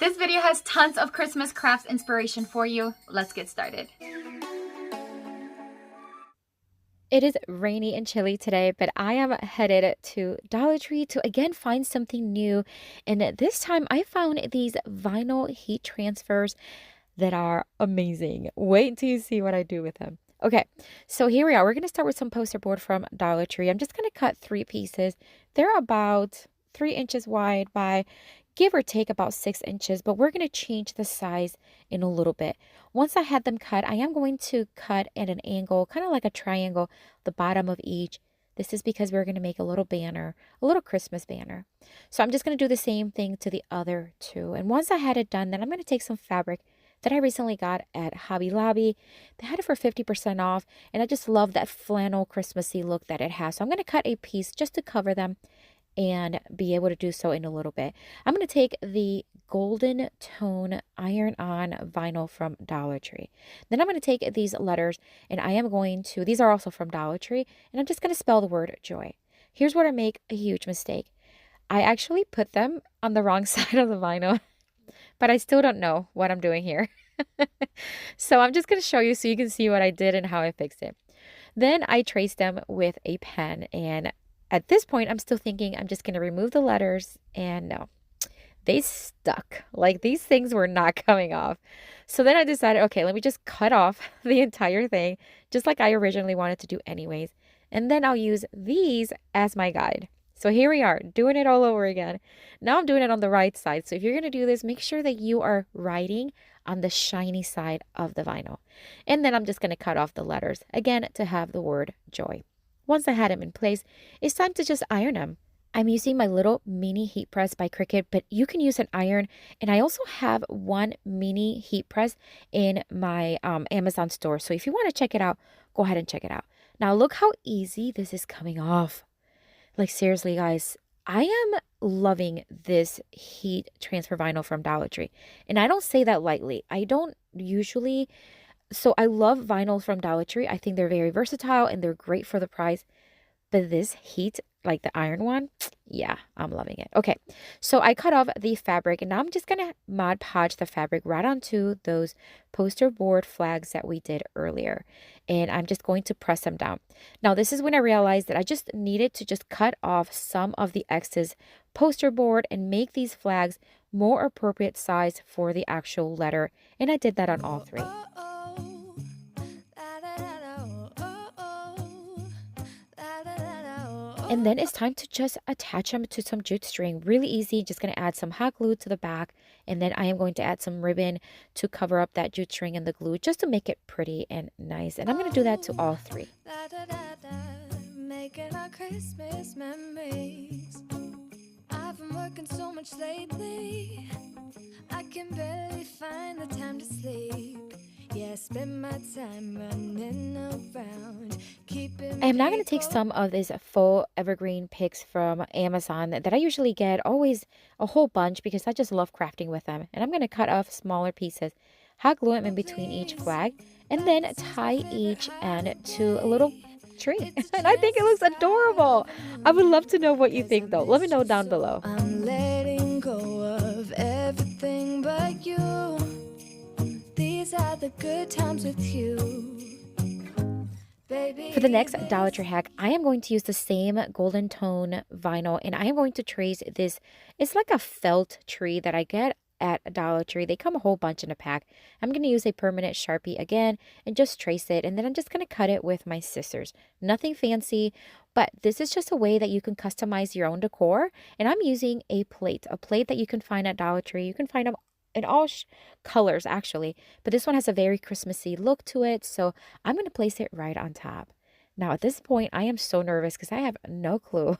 This video has tons of Christmas crafts inspiration for you. Let's get started. It is rainy and chilly today, but I am headed to Dollar Tree to again find something new. And this time I found these vinyl heat transfers that are amazing. Wait until you see what I do with them. Okay, so here we are. We're going to start with some poster board from Dollar Tree. I'm just going to cut 3 pieces. They're about 3 inches wide by give or take about 6 inches, but we're going to change the size in a little bit. Once I had them cut, I am going to cut at an angle, kind of like a triangle, the bottom of each. This is because we're going to make a little banner, a little Christmas banner. So I'm just going to do the same thing to the other two. And once I had it done, then I'm going to take some fabric that I recently got at Hobby Lobby. They had it for 50% off, and I just love that flannel Christmassy look that it has. So I'm going to cut a piece just to cover them and be able to do so in a little bit. I'm going to take the golden tone iron-on vinyl from Dollar Tree. Then I'm going to take these letters, and I am going to, these are also from Dollar Tree, and I'm just going to spell the word joy. Here's where I make a huge mistake. I actually put them on the wrong side of the vinyl, but I still don't know what I'm doing here. So I'm just going to show you so you can see what I did and how I fixed it. Then I traced them with a pen, and at this point, I'm still thinking I'm just going to remove the letters, and no, they stuck. Like, these things were not coming off. So then I decided, okay, let me just cut off the entire thing, just like I originally wanted to do anyways. And then I'll use these as my guide. So here we are, doing it all over again. Now I'm doing it on the right side. So if you're going to do this, make sure that you are writing on the shiny side of the vinyl. And then I'm just going to cut off the letters, again, to have the word joy. Once I had them in place, it's time to just iron them. I'm using my little mini heat press by Cricut, but you can use an iron. And I also have one mini heat press in my Amazon store. So if you want to check it out, go ahead and check it out. Now look how easy this is coming off. Like, seriously, guys, I am loving this heat transfer vinyl from Dollar Tree. And I don't say that lightly. I don't usually. So I love vinyls from Dollar Tree. I think they're very versatile and they're great for the price. But this heat, like the iron one, yeah, I'm loving it. Okay, so I cut off the fabric, and now I'm just going to Mod Podge the fabric right onto those poster board flags that we did earlier. And I'm just going to press them down. Now, this is when I realized that I just needed to just cut off some of the excess poster board and make these flags more appropriate size for the actual letter. And I did that on all three. And then it's time to just attach them to some jute string. Really easy. Just going to add some hot glue to the back. And then I am going to add some ribbon to cover up that jute string and the glue just to make it pretty and nice. And I'm going to do that to all three. Making our Christmas memories. I've been working so much lately, I can barely find the time to sleep. Yeah, spend my time running around, keeping. I am now going to take some of these faux evergreen picks from Amazon that I usually get, always a whole bunch because I just love crafting with them. And I'm going to cut off smaller pieces, hot glue them in between each flag, and then tie each end to a little tree. And I think it looks adorable. I would love to know what you think though. Let me know down below. I'm letting go of everything but you. These are the good times with you. Baby, For the next Dollar Tree hack, I am going to use the same golden tone vinyl, and I am going to trace this. It's like a felt tree that I get at a Dollar Tree. They come a whole bunch in a pack. I'm going to use a permanent Sharpie again and just trace it, and then I'm just going to cut it with my scissors. Nothing fancy, but this is just a way that you can customize your own decor. And I'm using a plate that you can find at Dollar Tree. You can find them in all colors actually, but this one has a very Christmassy look to it, so I'm going to place it right on top. Now at this point I am so nervous because I have no clue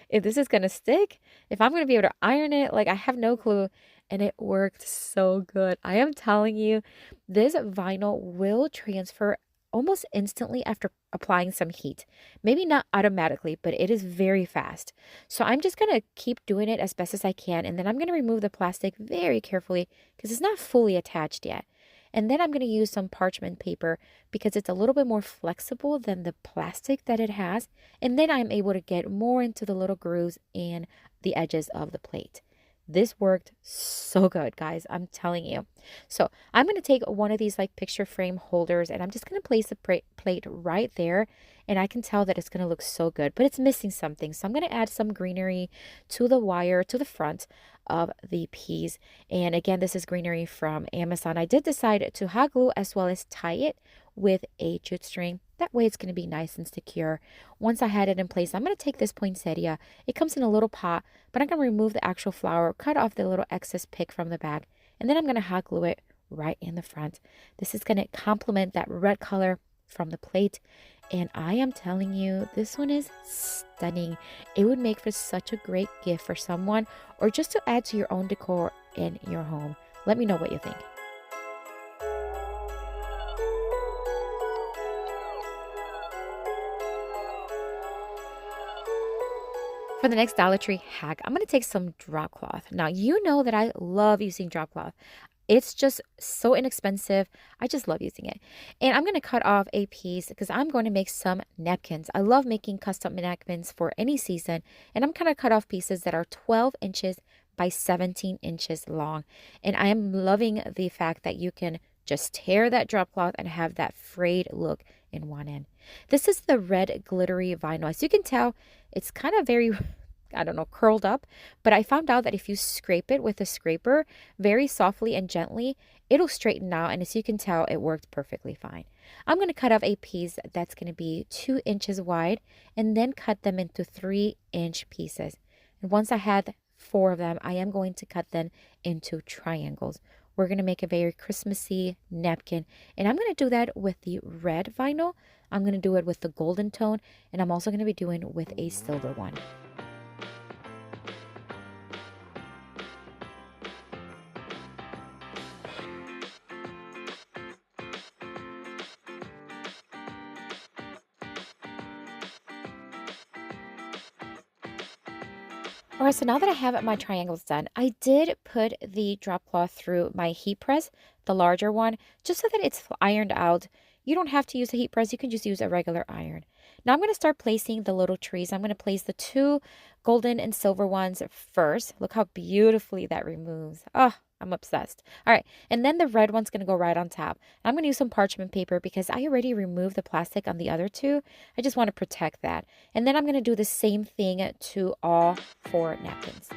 if this is going to stick, if I'm going to be able to iron it. Like, I have no clue, and it worked so good. I am telling you, this vinyl will transfer almost instantly after applying some heat. Maybe not automatically, but it is very fast. So I'm just going to keep doing it as best as I can, and then I'm going to remove the plastic very carefully because it's not fully attached yet. And then I'm going to use some parchment paper because it's a little bit more flexible than the plastic that it has. And then I'm able to get more into the little grooves and the edges of the plate. This worked so good, guys. I'm telling you. So I'm going to take one of these like picture frame holders and I'm just going to place the plate right there. And I can tell that it's going to look so good, but it's missing something. So I'm going to add some greenery to the wire, to the front of the piece. And again, this is greenery from Amazon. I did decide to hot glue as well as tie it with a jute string. That way it's going to be nice and secure. Once I had it in place, I'm going to take this poinsettia. It comes in a little pot, but I'm going to remove the actual flower, cut off the little excess pick from the back, and then I'm going to hot glue it right in the front. This is going to complement that red color from the plate. And I am telling you, this one is stunning. It would make for such a great gift for someone or just to add to your own decor in your home. Let me know what you think. For the next Dollar Tree hack, I'm going to take some drop cloth. Now, you know that I love using drop cloth. It's just so inexpensive. I just love using it. And I'm going to cut off a piece because I'm going to make some napkins. I love making custom napkins for any season. And I'm going to cut off pieces that are 12 inches by 17 inches long. And I am loving the fact that you can just tear that drop cloth and have that frayed look in one end. This is the red glittery vinyl. As you can tell, it's kind of very, I don't know, curled up. But I found out that if you scrape it with a scraper very softly and gently, it'll straighten out. And as you can tell, it worked perfectly fine. I'm going to cut off a piece that's going to be 2 inches wide and then cut them into 3-inch pieces. And once I had 4 of them, I am going to cut them into triangles. We're going to make a very Christmassy napkin. And I'm going to do that with the red vinyl. I'm going to do it with the golden tone. And I'm also going to be doing with a silver one. Alright, so now that I have my triangles done, I did put the drop cloth through my heat press, the larger one, just so that it's ironed out. You don't have to use a heat press, you can just use a regular iron. Now I'm going to start placing the little trees. I'm going to place the 2 golden and silver ones first. Look how beautifully that removes. Oh, I'm obsessed. All right, and then the red one's going to go right on top. I'm going to use some parchment paper because I already removed the plastic on the other 2. I just want to protect that. And then I'm going to do the same thing to all 4 napkins.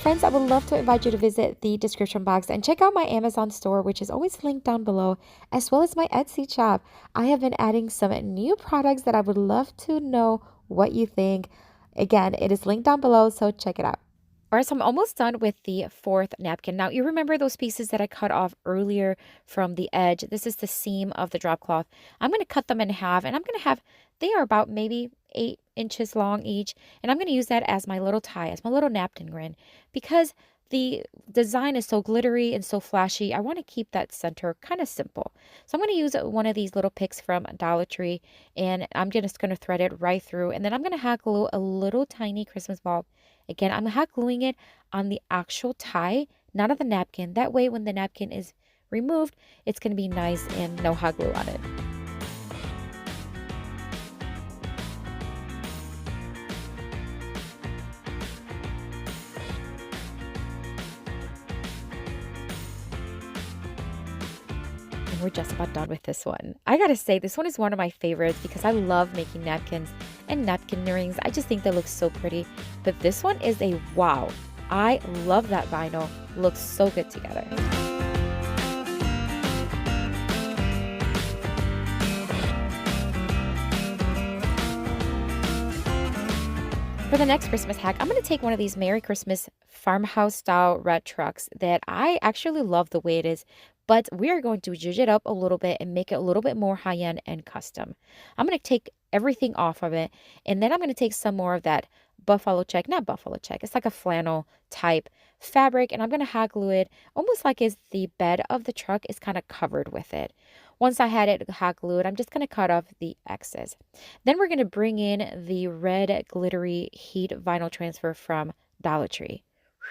Friends, I would love to invite you to visit the description box and check out my Amazon store, which is always linked down below, as well as my Etsy shop. I have been adding some new products that I would love to know what you think. Again, it is linked down below, so check it out. All right, so I'm almost done with the 4th napkin. Now, you remember those pieces that I cut off earlier from the edge? This is the seam of the drop cloth. I'm going to cut them in half, and I'm going to have, they are about maybe 8 inches long each. And I'm going to use that as my little tie, as my little napkin grin. Because the design is so glittery and so flashy, I want to keep that center kind of simple. So I'm going to use one of these little picks from Dollar Tree, and I'm just going to thread it right through. And then I'm going to hot glue a little tiny Christmas ball. Again, I'm hot gluing it on the actual tie, not on the napkin. That way, when the napkin is removed, it's going to be nice and no hot glue on it. We're just about done with this one. I gotta say, this one is one of my favorites because I love making napkins and napkin rings. I just think they look so pretty. But this one is a wow. I love that vinyl. Looks so good together. For the next Christmas hack, I'm going to take one of these Merry Christmas farmhouse style red trucks that I actually love the way it is, but we are going to zhuzh it up a little bit and make it a little bit more high-end and custom. I'm going to take everything off of it, and then I'm going to take some more of that buffalo check, not buffalo check, it's like a flannel type fabric, and I'm going to hot glue it almost like as the bed of the truck is kind of covered with it. Once I had it hot glued, I'm just going to cut off the excess. Then we're going to bring in the red glittery heat vinyl transfer from Dollar Tree.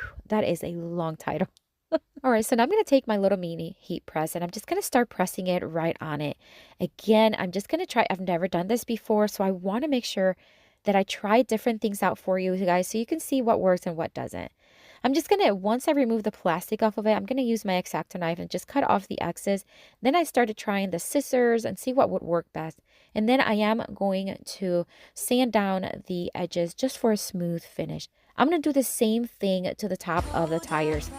Whew, that is a long title. All right, so now I'm going to take my little mini heat press and I'm just going to start pressing it right on it. Again, I'm just going to try, I've never done this before, so I want to make sure that I try different things out for you guys so you can see what works and what doesn't. I'm just going to, once I remove the plastic off of it, I'm going to use my X-Acto knife and just cut off the excess. Then I started trying the scissors and see what would work best. And then I am going to sand down the edges just for a smooth finish. I'm going to do the same thing to the top of the tires.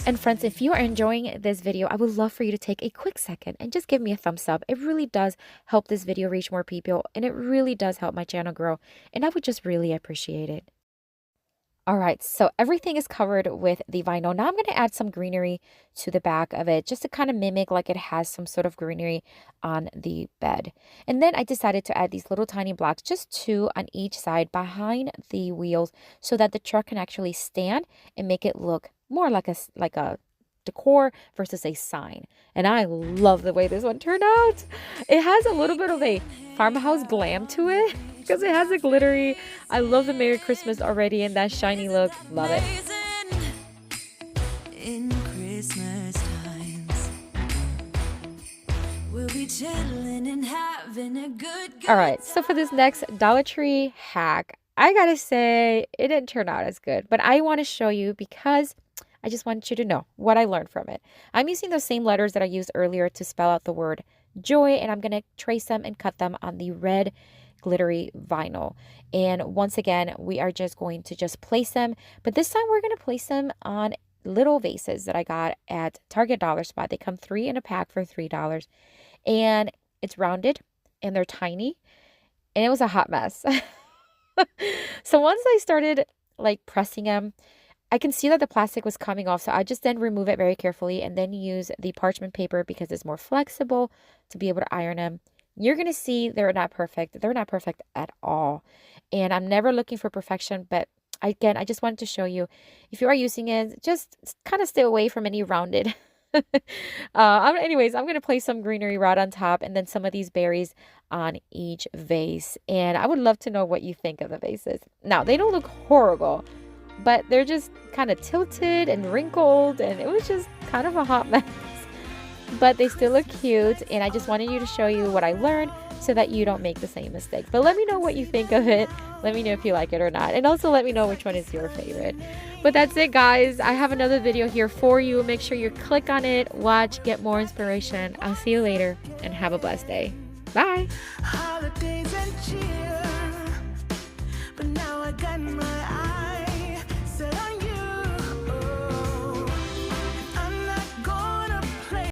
And friends, if you are enjoying this video, I would love for you to take a quick second and just give me a thumbs up. It really does help this video reach more people, and it really does help my channel grow, and I would just really appreciate it. All right, so everything is covered with the vinyl. Now I'm going to add some greenery to the back of it just to kind of mimic like it has some sort of greenery on the bed. And then I decided to add these little tiny blocks, just 2 on each side behind the wheels so that the truck can actually stand and make it look more like a decor versus a sign. And I love the way this one turned out. It has a little bit of a farmhouse glam to it because it has a glittery. I love the Merry Christmas already and that shiny look. Love it. In Christmas times, we'll be chilling and having a good. All right, so for this next Dollar Tree hack, I gotta say it didn't turn out as good, but I want to show you because I just want you to know what I learned from it. I'm using those same letters that I used earlier to spell out the word joy, and I'm going to trace them and cut them on the red glittery vinyl. And once again, we are just going to just place them, but this time we're going to place them on little vases that I got at Target Dollar Spot. They come 3 in a pack for $3, and it's rounded and they're tiny, and it was a hot mess. So once I started like pressing them, I can see that the plastic was coming off, so I just then remove it very carefully and then use the parchment paper because it's more flexible to be able to iron them. You're going to see they're not perfect. They're not perfect at all. And I'm never looking for perfection, but again, I just wanted to show you, if you are using it, just kind of stay away from any rounded. Anyways, I'm going to place some greenery right on top and then some of these berries on each vase. And I would love to know what you think of the vases. Now, they don't look horrible, but they're just kind of tilted and wrinkled, and it was just kind of a hot mess. But they still look cute, and I just wanted you to show you what I learned so that you don't make the same mistake. But let me know what you think of it. Let me know if you like it or not. And also let me know which one is your favorite. But that's it, guys. I have another video here for you. Make sure you click on it, watch, get more inspiration. I'll see you later, and have a blessed day. Bye. Holiday.